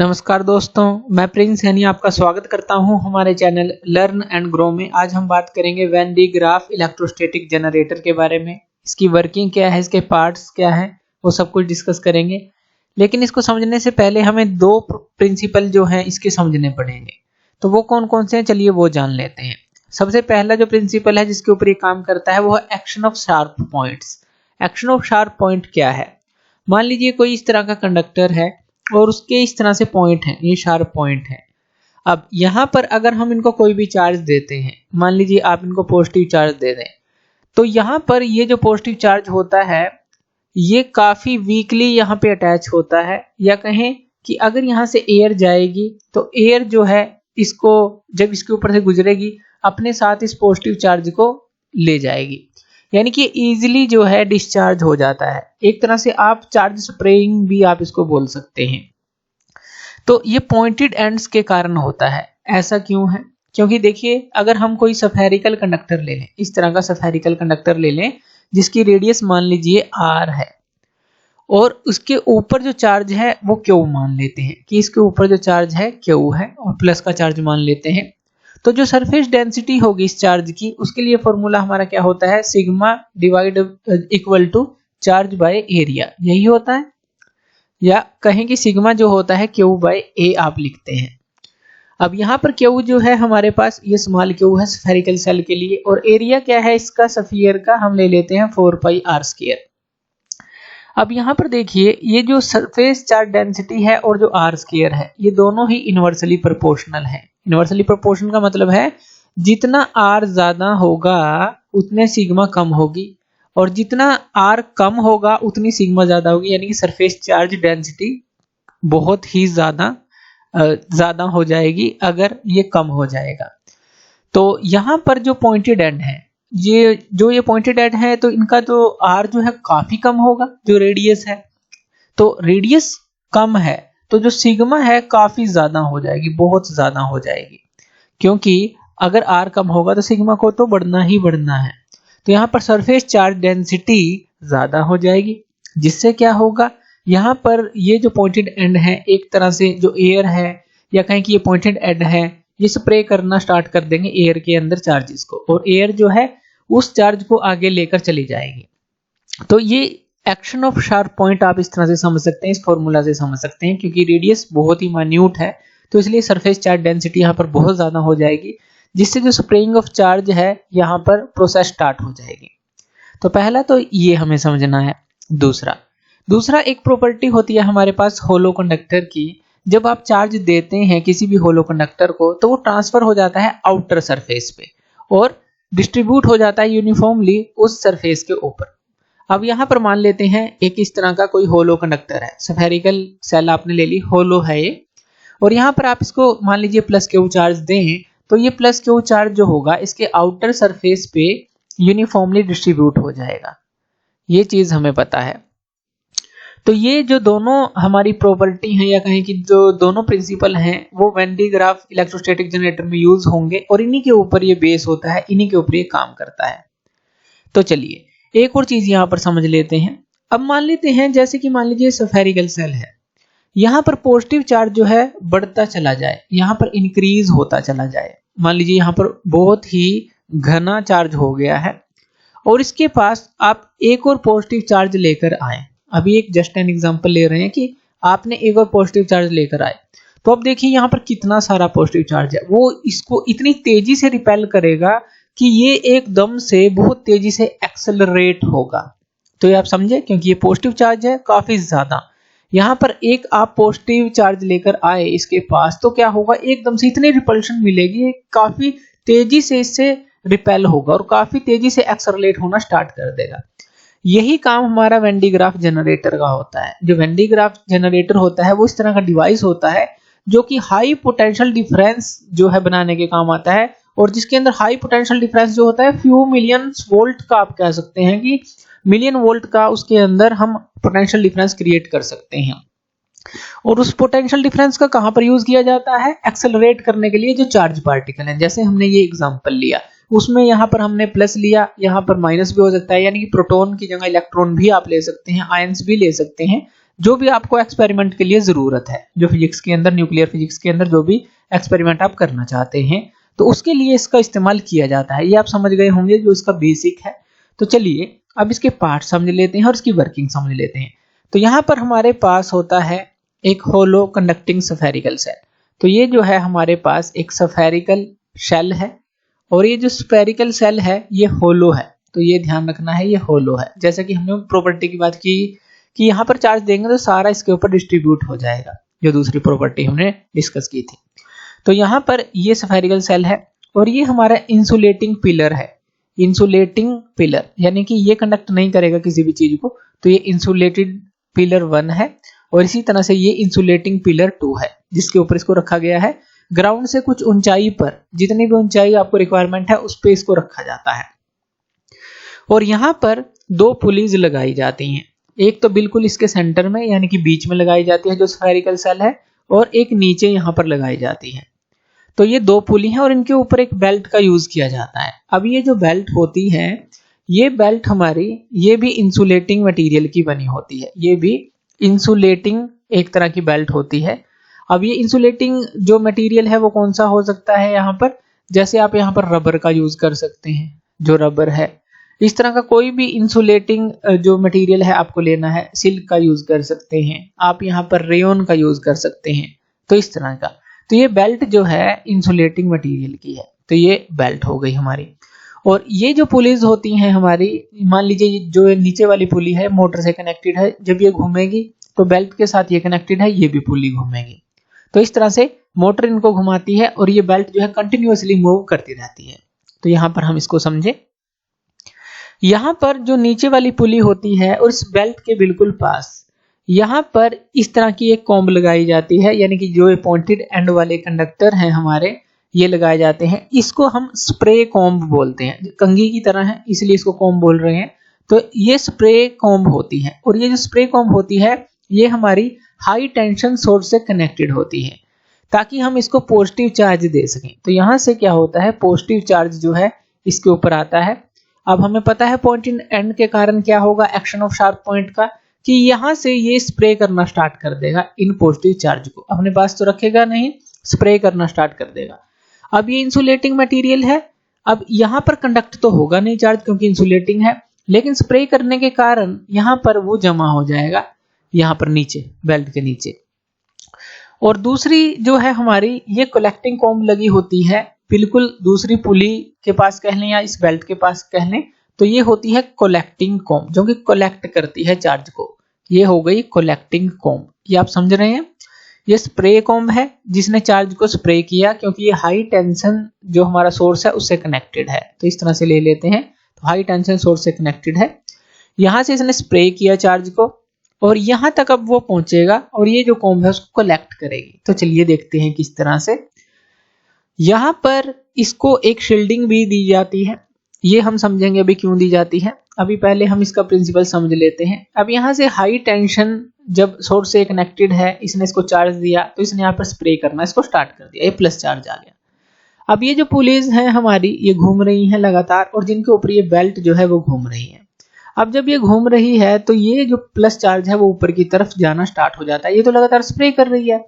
नमस्कार दोस्तों, मैं प्रिंस सैनी आपका स्वागत करता हूं हमारे चैनल लर्न एंड ग्रो में। आज हम बात करेंगे Van de Graaff electrostatic generator के बारे में। इसकी वर्किंग क्या है, इसके पार्ट्स क्या है, वो सब कुछ डिस्कस करेंगे। लेकिन इसको समझने से पहले हमें दो प्रिंसिपल जो हैं इसके समझने पड़ेंगे। तो वो कौन कौन से हैं, चलिए वो जान लेते हैं। सबसे पहला जो प्रिंसिपल है जिसके ऊपर ये काम करता है वो है action of sharp points. Action of sharp point क्या है? मान लीजिए कोई इस तरह का कंडक्टर है और उसके इस तरह से पॉइंट हैं, ये शार्प पॉइंट है। अब यहाँ पर अगर हम इनको कोई भी चार्ज देते हैं, मान लीजिए आप इनको पॉजिटिव चार्ज दे दें, तो यहाँ पर ये जो पॉजिटिव चार्ज होता है ये काफी वीकली यहाँ पे अटैच होता है, या कहें कि अगर यहाँ से एयर जाएगी तो एयर जो है इसको जब इसके ऊपर से गुजरेगी अपने साथ इस पॉजिटिव चार्ज को ले जाएगी, यानी कि इजीली जो है डिस्चार्ज हो जाता है। एक तरह से आप चार्ज स्प्रेइंग भी आप इसको बोल सकते हैं। तो ये पॉइंटेड एंड्स के कारण होता है। ऐसा क्यों है? क्योंकि देखिए, अगर हम कोई स्फेरिकल कंडक्टर ले लें, इस तरह का स्फेरिकल कंडक्टर ले लें जिसकी रेडियस मान लीजिए r है, और उसके ऊपर जो चार्ज है वो Q मान लेते हैं कि इसके ऊपर जो चार्ज है Q है और प्लस का चार्ज मान लेते हैं। तो जो सरफेस डेंसिटी होगी इस चार्ज की, उसके लिए फॉर्मूला हमारा क्या होता है? Sigma divide equal to charge by area, यही होता है। या कहें कि सिग्मा जो होता है Q बाय A आप लिखते हैं। अब यहाँ पर Q जो है हमारे पास ये स्मॉल Q है स्फेरिकल सेल के लिए, और एरिया क्या है इसका स्फीयर का, हम ले लेते हैं 4πr²। अब यहाँ पर देखिए, ये जो सरफेस चार्ज डेंसिटी है और जो r² है ये दोनों ही इनवर्सली प्रोपोर्शनल है। इनवर्सली प्रोपोर्शनल का मतलब है जितना r ज्यादा होगा उतने सिग्मा कम होगी, और जितना r कम होगा उतनी सिग्मा ज्यादा होगी, यानी कि सरफेस चार्ज डेंसिटी बहुत ही ज्यादा हो जाएगी अगर ये कम हो जाएगा। तो यहाँ पर जो पॉइंटेड एंड है, ये पॉइंटेड एंड है, तो इनका जो r जो है काफी कम होगा जो रेडियस है। तो रेडियस कम है तो जो सिग्मा है काफी ज्यादा हो जाएगी, बहुत ज्यादा हो जाएगी, क्योंकि अगर r कम होगा तो सिग्मा को तो बढ़ना ही बढ़ना है। तो यहाँ पर सरफेस चार्ज डेंसिटी ज्यादा हो जाएगी, जिससे क्या होगा, यहाँ पर ये जो पॉइंटेड एंड है एक तरह से जो एयर है, या कहें कि ये पॉइंटेड एंड है, ये स्प्रे करना स्टार्ट कर देंगे एयर के अंदर चार्जेस को, और एयर जो है उस चार्ज को आगे लेकर चली जाएगी। तो ये एक्शन ऑफ शार्प पॉइंट आप इस तरह से समझ सकते हैं, इस फॉर्मूला से समझ सकते हैं, क्योंकि रेडियस बहुत ही माइन्यूट है तो इसलिए सरफेस चार्ज डेंसिटी यहाँ पर बहुत ज्यादा हो जाएगी, जिससे जो स्प्रेइंग ऑफ चार्ज है यहाँ पर प्रोसेस स्टार्ट हो जाएगी। तो पहला तो ये हमें समझना है। दूसरा एक प्रॉपर्टी होती है हमारे पास होलो कंडक्टर की। जब आप चार्ज देते हैं किसी भी होलो कंडक्टर को तो वो ट्रांसफर हो जाता है आउटर सरफेस पे और डिस्ट्रीब्यूट हो जाता है यूनिफॉर्मली उस सरफेस के ऊपर। अब यहाँ पर मान लेते हैं एक इस तरह का कोई होलो कंडक्टर है, स्फेरिकल सेल आपने ले ली, होलो है ये, और यहाँ पर आप इसको मान लीजिए प्लस Q चार्ज दें, तो ये प्लस Q चार्ज जो होगा इसके आउटर सरफेस पे यूनिफॉर्मली डिस्ट्रीब्यूट हो जाएगा। ये चीज हमें पता है। तो ये जो दोनों हमारी प्रॉपर्टी हैं, या कहें कि जो दोनों प्रिंसिपल हैं, वो Van de Graaff electrostatic generator में यूज होंगे, और इन्हीं के ऊपर ये बेस होता है, इन्हीं के ऊपर ये काम करता है। तो चलिए एक और चीज यहाँ पर समझ लेते हैं। अब मान लेते हैं जैसे कि मान लीजिए स्फेरिकल सेल है, यहाँ पर पॉजिटिव चार्ज जो है बढ़ता चला जाए, यहाँ पर इंक्रीज होता चला जाए। मान लीजिए यहाँ पर बहुत ही घना चार्ज हो गया है और इसके पास आप एक और पॉजिटिव चार्ज लेकर आए। अभी एक जस्ट एन एग्जांपल ले रहे हैं कि आपने एक और पॉजिटिव चार्ज लेकर आए, तो अब देखिए यहाँ पर कितना सारा पॉजिटिव चार्ज है, वो इसको इतनी तेजी से रिपेल करेगा कि ये एकदम से बहुत तेजी से एक्सेलरेट होगा। तो ये आप समझे, क्योंकि ये पॉजिटिव चार्ज है काफी ज्यादा। यहाँ पर एक आप पॉजिटिव चार्ज लेकर आए इसके पास, तो क्या होगा, एकदम से इतनी रिपल्शन मिलेगी, काफी तेजी से इससे रिपेल होगा और काफी तेजी से एक्सेलरेट होना स्टार्ट कर देगा। यही काम हमारा वैन डी ग्राफ जनरेटर का होता है। जो वैन डी ग्राफ जनरेटर होता है वो इस तरह का डिवाइस होता है जो कि हाई पोटेंशियल डिफरेंस जो है बनाने के काम आता है, और जिसके अंदर हाई पोटेंशियल डिफरेंस जो होता है फ्यू मिलियन वोल्ट का, आप कह सकते हैं कि मिलियन वोल्ट का, उसके अंदर हम पोटेंशियल डिफरेंस क्रिएट कर सकते हैं। और उस पोटेंशियल डिफरेंस का कहां पर यूज किया जाता है? एक्सेलरेट करने के लिए जो चार्ज पार्टिकल है। जैसे हमने ये एग्जांपल लिया, उसमें यहाँ पर हमने प्लस लिया, यहाँ पर माइनस भी हो सकता है, यानी कि प्रोटॉन की जगह इलेक्ट्रॉन भी आप ले सकते हैं, आयंस भी ले सकते हैं, जो भी आपको एक्सपेरिमेंट के लिए जरूरत है, जो फिजिक्स के अंदर, न्यूक्लियर फिजिक्स के अंदर जो भी एक्सपेरिमेंट आप करना चाहते हैं, तो उसके लिए इसका इस्तेमाल किया जाता है। ये आप समझ गए होंगे जो इसका बेसिक है। तो चलिए अब इसके पार्ट समझ लेते हैं और इसकी वर्किंग समझ लेते हैं। तो यहाँ पर हमारे पास होता है एक होलो कंडक्टिंग स्फेरिकल सेल। तो ये जो है हमारे पास एक स्फेरिकल शेल है और ये जो स्फेरिकल सेल है ये होलो है। तो ये ध्यान रखना है, ये होलो है। जैसा कि हमने प्रॉपर्टी की बात की कि यहाँ पर चार्ज देंगे तो सारा इसके ऊपर डिस्ट्रीब्यूट हो जाएगा, जो दूसरी प्रॉपर्टी हमने डिस्कस की थी। तो यहाँ पर ये स्फेरिकल सेल है और ये हमारा इंसुलेटिंग पिलर है। इंसुलेटिंग पिलर यानी कि ये कंडक्ट नहीं करेगा किसी भी चीज को, तो ये इंसुलेटेड पिलर 1 है और इसी तरह से ये इंसुलेटिंग पिलर 2 है, जिसके ऊपर इसको रखा गया है। ग्राउंड से कुछ ऊंचाई पर, जितनी भी ऊंचाई आपको रिक्वायरमेंट है उस पे इसको रखा जाता है। और यहाँ पर 2 पुलीज लगाई जाती हैं। एक तो बिल्कुल इसके सेंटर में यानी कि बीच में लगाई जाती है जो स्फेरिकल सेल है, और एक नीचे यहाँ पर लगाई जाती है। तो ये 2 पुली हैं और इनके ऊपर एक बेल्ट का यूज किया जाता है। अब ये जो बेल्ट होती है, ये बेल्ट हमारी, ये भी इंसुलेटिंग मटेरियल की बनी होती है। ये भी इंसुलेटिंग एक तरह की बेल्ट होती है। अब ये इंसुलेटिंग जो मटेरियल है वो कौन सा हो सकता है यहाँ पर, जैसे आप यहाँ पर रबर का यूज कर सकते हैं, जो रबर है। इस तरह का कोई भी इंसुलेटिंग जो मटेरियल है आपको लेना है, सिल्क का यूज कर सकते हैं आप, यहाँ पर रेयन का यूज कर सकते हैं। तो इस तरह का, तो ये बेल्ट जो है इंसुलेटिंग मटेरियल की है। तो ये बेल्ट हो गई हमारी। और ये जो पुलीज होती हैं हमारी, मान लीजिए जो नीचे वाली पुली है मोटर से कनेक्टेड है, जब ये घूमेगी तो बेल्ट के साथ ये कनेक्टेड है, ये भी पुली घूमेगी। तो इस तरह से मोटर इनको घुमाती है और ये बेल्ट जो है कंटिन्यूअसली मूव करती रहती है। तो यहाँ पर हम इसको समझे। यहाँ पर जो नीचे वाली पुली होती है और इस बेल्ट के बिल्कुल पास यहाँ पर इस तरह की एक कॉम्ब लगाई जाती है, यानी कि जो पॉइंटेड एंड वाले कंडक्टर हैं हमारे, ये लगाए जाते हैं। इसको हम स्प्रे कॉम्ब बोलते हैं, कंघी की तरह है इसलिए इसको कॉम्ब बोल रहे हैं। तो ये स्प्रे कॉम्ब होती है और ये जो स्प्रे कॉम्ब होती है ये हमारी हाई टेंशन सोर्स से कनेक्टेड होती है, ताकि हम इसको पॉजिटिव चार्ज दे सकें। तो यहाँ से क्या होता है, पॉजिटिव चार्ज जो है इसके ऊपर आता है। अब हमें पता है पॉइंटेड एंड के कारण क्या होगा, एक्शन ऑफ शार्प पॉइंट का, कि यहां से ये स्प्रे करना स्टार्ट कर देगा इन पॉजिटिव चार्ज को, अपने पास तो रखेगा नहीं, स्प्रे करना स्टार्ट कर देगा। अब ये इंसुलेटिंग मटेरियल है, अब यहां पर कंडक्ट तो होगा नहीं चार्ज क्योंकि इंसुलेटिंग है, लेकिन स्प्रे करने के कारण यहां पर वो जमा हो जाएगा, यहां पर नीचे बेल्ट के नीचे। और दूसरी जो है हमारी, ये कलेक्टिंग कॉम्ब लगी होती है बिल्कुल दूसरी पुली के पास कह लें या इस बेल्ट के पास कह लें। तो ये होती है कलेक्टिंग कॉम्ब, जो कि कलेक्ट करती है चार्ज को। ये हो गई कलेक्टिंग कॉम्ब, ये आप समझ रहे हैं। ये स्प्रे कॉम्ब है जिसने चार्ज को स्प्रे किया, क्योंकि ये हाई टेंशन जो हमारा सोर्स है उससे कनेक्टेड है। तो इस तरह से ले लेते हैं, तो हाई टेंशन सोर्स से कनेक्टेड है। यहां से इसने स्प्रे किया चार्ज को और यहां तक अब वो पहुंचेगा और ये जो कॉम्ब है उसको कलेक्ट करेगी। तो चलिए देखते हैं किस तरह से। यहां पर इसको एक शील्डिंग भी दी जाती है, ये हम समझेंगे अभी क्यों दी जाती है। अभी पहले हम इसका प्रिंसिपल समझ लेते हैं। अब यहाँ से हाई टेंशन जब सोर्स से कनेक्टेड है, इसने इसको चार्ज दिया तो इसने यहाँ पर स्प्रे करना इसको स्टार्ट कर दिया, ये प्लस चार्ज आ गया। अब ये जो पुलीज हैं हमारी, ये घूम रही हैं लगातार और जिनके ऊपर ये बेल्ट जो है वो घूम रही है। अब जब ये घूम रही है तो ये जो प्लस चार्ज है वो ऊपर की तरफ जाना स्टार्ट हो जाता है। ये तो लगातार स्प्रे कर रही है,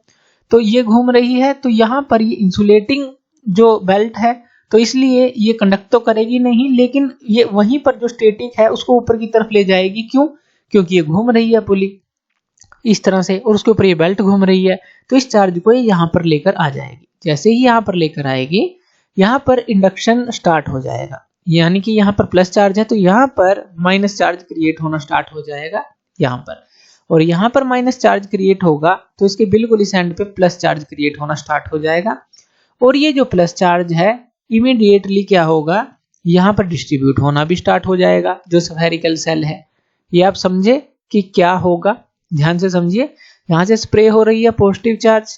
तो ये घूम रही है, तो यहाँ पर ये इंसुलेटिंग जो बेल्ट है, तो इसलिए ये कंडक्ट तो करेगी नहीं, लेकिन ये वहीं पर जो स्टैटिक है उसको ऊपर की तरफ ले जाएगी। क्यों? क्योंकि ये घूम रही है पुली इस तरह से और उसके ऊपर ये बेल्ट घूम रही है, तो इस चार्ज को ये यहाँ पर लेकर आ जाएगी। जैसे ही यहाँ पर लेकर आएगी, यहाँ पर इंडक्शन स्टार्ट हो जाएगा, यानी कि यहाँ पर प्लस चार्ज है तो यहाँ पर माइनस चार्ज क्रिएट होना स्टार्ट हो जाएगा यहाँ पर, और यहाँ पर माइनस चार्ज क्रिएट होगा तो इसके बिल्कुल इस एंड पे प्लस चार्ज क्रिएट होना स्टार्ट हो जाएगा। और ये जो प्लस चार्ज है इमीडिएटली क्या होगा, यहाँ पर डिस्ट्रीब्यूट होना भी स्टार्ट हो जाएगा, जो स्फेरिकल सेल है। ये आप समझे कि क्या होगा, ध्यान से समझिए। यहाँ से स्प्रे हो रही है पॉजिटिव चार्ज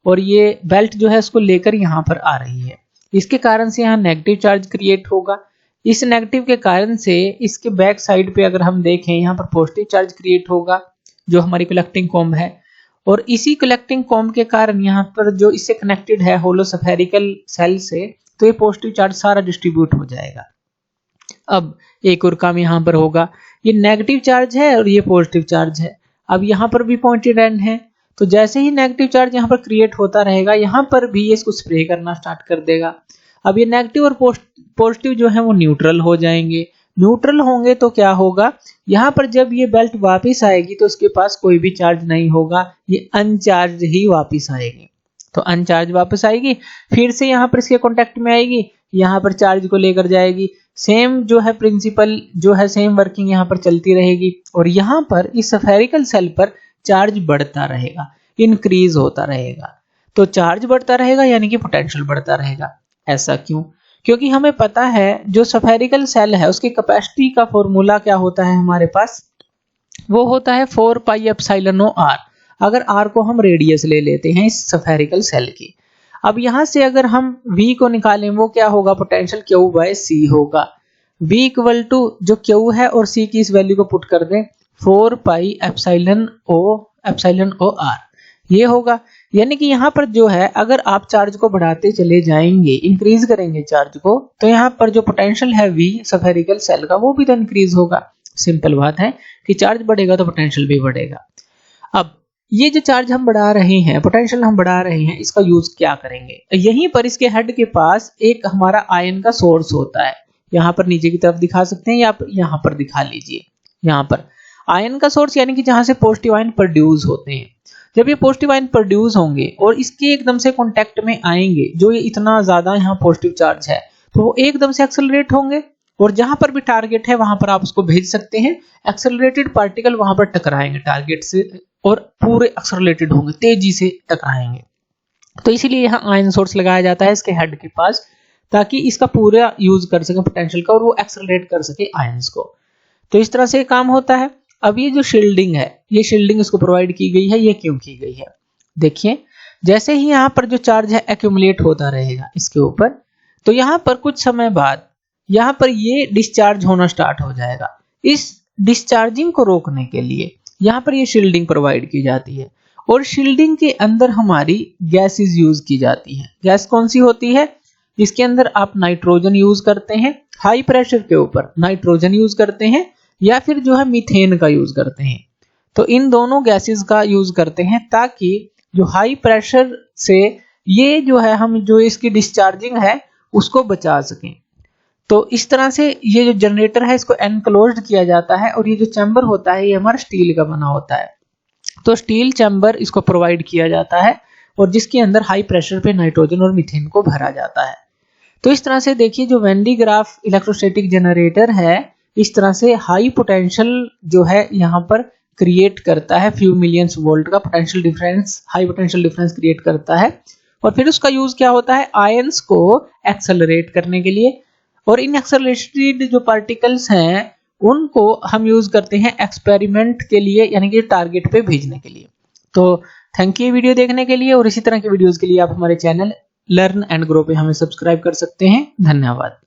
और ये बेल्ट जो है उसको लेकर यहाँ पर आ रही है, इसके कारण से यहाँ नेगेटिव चार्ज क्रिएट होगा। इस नेगेटिव के कारण से इसके बैक साइड पे अगर हम देखें, यहाँ पर पॉजिटिव चार्ज क्रिएट होगा जो हमारी कलेक्टिंग कॉम्ब है, और इसी कलेक्टिंग कॉम्ब के कारण यहाँ पर जो इससे कनेक्टेड है होलो स्फेरिकल सेल से, तो ये पॉजिटिव चार्ज सारा डिस्ट्रीब्यूट हो जाएगा। अब एक और काम यहाँ पर होगा, ये नेगेटिव चार्ज है और ये पॉजिटिव चार्ज है। अब यहाँ पर भी पॉइंटेड एंड है, तो जैसे ही नेगेटिव चार्ज यहाँ पर क्रिएट होता रहेगा, यहाँ पर भी ये इसको स्प्रे करना स्टार्ट कर देगा। अब ये नेगेटिव और पॉजिटिव जो है वो न्यूट्रल हो जाएंगे। न्यूट्रल होंगे तो क्या होगा, यहाँ पर जब ये बेल्ट वापस आएगी तो उसके पास कोई भी चार्ज नहीं होगा, ये अनचार्ज ही वापस आएगी। तो अनचार्ज वापस आएगी, फिर से यहाँ पर इसके कांटेक्ट में आएगी, यहाँ पर चार्ज को लेकर जाएगी। सेम जो है प्रिंसिपल जो है, सेम वर्किंग यहाँ पर चलती रहेगी और यहाँ पर इस स्फेरिकल सेल पर चार्ज बढ़ता रहेगा, इंक्रीज होता रहेगा। तो चार्ज बढ़ता रहेगा यानी कि पोटेंशियल बढ़ता रहेगा। ऐसा क्यों? क्योंकि हमें पता है जो स्फेरिकल सेल है उसकी कैपेसिटी का फॉर्मूला क्या होता है हमारे पास, वो होता है 4 पाई एप्सिलॉन r। अगर r को हम रेडियस ले लेते हैं इस स्फेरिकल सेल की। अब यहां से अगर हम v को निकालें, वो क्या होगा, पोटेंशियल q बाय c होगा। v इक्वल टू जो q है और c की इस वैल्यू को पुट कर दें 4 पाई एप्सिलॉन o r, ये होगा। यानी कि यहाँ पर जो है, अगर आप चार्ज को बढ़ाते चले जाएंगे, इंक्रीज करेंगे चार्ज को, तो यहाँ पर जो पोटेंशियल है v स्फेरिकल सेल का, वो भी तो इंक्रीज होगा। सिंपल बात है कि चार्ज बढ़ेगा तो पोटेंशियल भी बढ़ेगा। अब ये जो चार्ज हम बढ़ा रहे हैं, पोटेंशियल हम बढ़ा रहे हैं, इसका यूज क्या करेंगे? यहीं पर इसके हेड के पास एक हमारा आयन का सोर्स होता है। यहाँ पर नीचे की तरफ दिखा सकते हैं या यहाँ पर दिखा लीजिए। यहाँ पर आयन का सोर्स यानी कि जहां से पॉजिटिव आयन प्रोड्यूस होते हैं। जब ये पॉजिटिव आयन प्रोड्यूस होंगे और इसके एकदम से कांटेक्ट में आएंगे, जो ये इतना ज्यादा यहाँ पॉजिटिव चार्ज है, तो वो एकदम से एक्सेलरेट होंगे और जहां पर भी टारगेट है वहां पर आप उसको भेज सकते हैं। एक्सेलरेटेड पार्टिकल वहां पर टकराएंगे टारगेट से और पूरे एक्सेलरेटेड होंगे, तेजी से टकराएंगे। तो इसीलिए यहाँ आयन सोर्स लगाया जाता है इसके हेड के पास, ताकि इसका पूरा यूज कर सके पोटेंशियल का और वो एक्सेलरेट कर सके आयंस को। तो इस तरह से काम होता है। अब ये जो शील्डिंग है, ये शील्डिंग इसको प्रोवाइड की गई है, ये क्यों की गई है? देखिए, जैसे ही यहाँ पर जो चार्ज है एक्यूमुलेट होता रहेगा इसके ऊपर, तो यहाँ पर कुछ समय बाद यहाँ पर ये डिस्चार्ज होना स्टार्ट हो जाएगा। इस डिस्चार्जिंग को रोकने के लिए यहाँ पर ये शील्डिंग प्रोवाइड की जाती है और शील्डिंग के अंदर हमारी गैसेस यूज की जाती है। गैस कौन सी होती है? इसके अंदर आप नाइट्रोजन यूज करते हैं, हाई प्रेशर के ऊपर नाइट्रोजन यूज करते हैं, या फिर जो है मीथेन का यूज करते हैं। तो इन दोनों गैसेस का यूज करते हैं ताकि जो हाई प्रेशर से ये जो है हम जो इसकी डिस्चार्जिंग है उसको बचा सकें। तो इस तरह से ये जो जनरेटर है इसको एनक्लोज्ड किया जाता है और ये जो चैम्बर होता है ये हमारा स्टील का बना होता है। तो स्टील चैम्बर इसको प्रोवाइड किया जाता है और जिसके अंदर हाई प्रेशर पे नाइट्रोजन और मीथेन को भरा जाता है। तो इस तरह से देखिए, जो when D Graaff electrostatic generator है इस तरह से हाई पोटेंशियल जो है यहाँ पर क्रिएट करता है, फ्यू मिलियंस वोल्ट का potential difference, high potential difference create करता है। और फिर उसका यूज क्या होता है? आयंस को एक्सेलरेट करने के लिए। और इन एक्सेलरेटेड जो पार्टिकल्स हैं उनको हम यूज करते हैं एक्सपेरिमेंट के लिए, यानी कि टारगेट पे भेजने के लिए। तो थैंक यू वीडियो देखने के लिए, और इसी तरह के वीडियोस के लिए आप हमारे चैनल लर्न एंड ग्रो पे हमें सब्सक्राइब कर सकते हैं। धन्यवाद।